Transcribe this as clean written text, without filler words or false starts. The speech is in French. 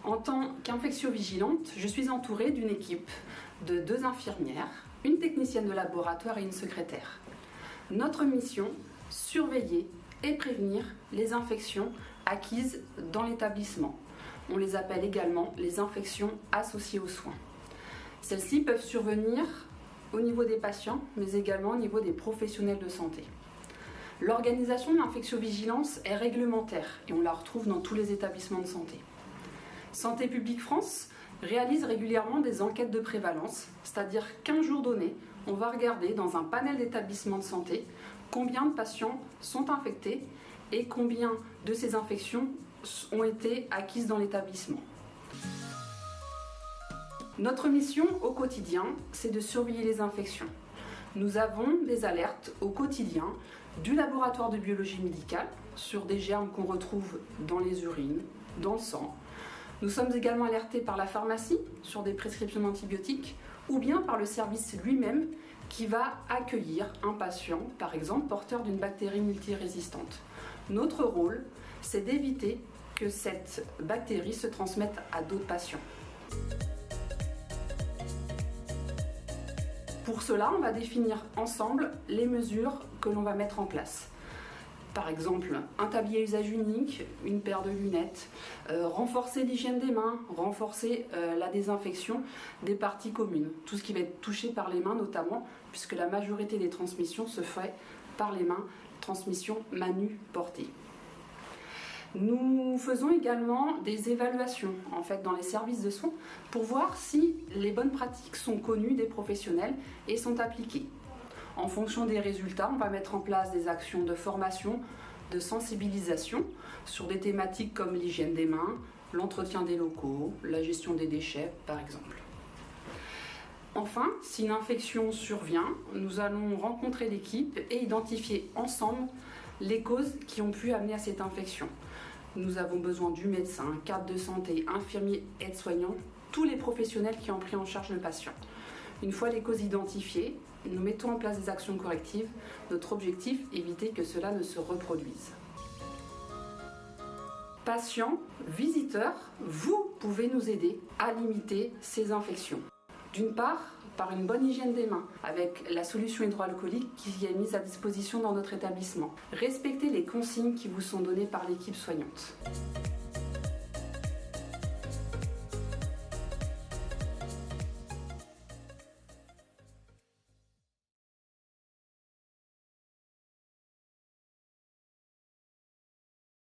En tant qu'infectiovigilante, je suis entourée d'une équipe de 2 infirmières, une technicienne de laboratoire et une secrétaire. Notre mission, surveiller et prévenir les infections acquises dans l'établissement. On les appelle également les infections associées aux soins. Celles-ci peuvent survenir au niveau des patients, mais également au niveau des professionnels de santé. L'organisation de l'infectiovigilance est réglementaire et on la retrouve dans tous les établissements de santé. Santé publique France réalise régulièrement des enquêtes de prévalence, c'est-à-dire qu'un jour donné, on va regarder dans un panel d'établissements de santé combien de patients sont infectés et combien de ces infections ont été acquises dans l'établissement. Notre mission au quotidien, c'est de surveiller les infections. Nous avons des alertes au quotidien du laboratoire de biologie médicale sur des germes qu'on retrouve dans les urines, dans le sang. Nous sommes également alertés par la pharmacie sur des prescriptions d'antibiotiques ou bien par le service lui-même qui va accueillir un patient, par exemple porteur d'une bactérie multirésistante. Notre rôle, c'est d'éviter que cette bactérie se transmette à d'autres patients. Pour cela, on va définir ensemble les mesures que l'on va mettre en place. Par exemple, un tablier à usage unique, une paire de lunettes, renforcer l'hygiène des mains, renforcer la désinfection des parties communes. Tout ce qui va être touché par les mains notamment, puisque la majorité des transmissions se fait par les mains, transmission manu-portée. Nous faisons également des évaluations dans les services de soins pour voir si les bonnes pratiques sont connues des professionnels et sont appliquées. En fonction des résultats, on va mettre en place des actions de formation, de sensibilisation sur des thématiques comme l'hygiène des mains, l'entretien des locaux, la gestion des déchets par exemple. Enfin, si une infection survient, nous allons rencontrer l'équipe et identifier ensemble les causes qui ont pu amener à cette infection. Nous avons besoin du médecin, cadre de santé, infirmier, aide-soignant, tous les professionnels qui ont pris en charge le patient. Une fois les causes identifiées, nous mettons en place des actions correctives. Notre objectif, éviter que cela ne se reproduise. Patients, visiteurs, vous pouvez nous aider à limiter ces infections. D'une part, par une bonne hygiène des mains, avec la solution hydroalcoolique qui est mise à disposition dans notre établissement. Respectez les consignes qui vous sont données par l'équipe soignante.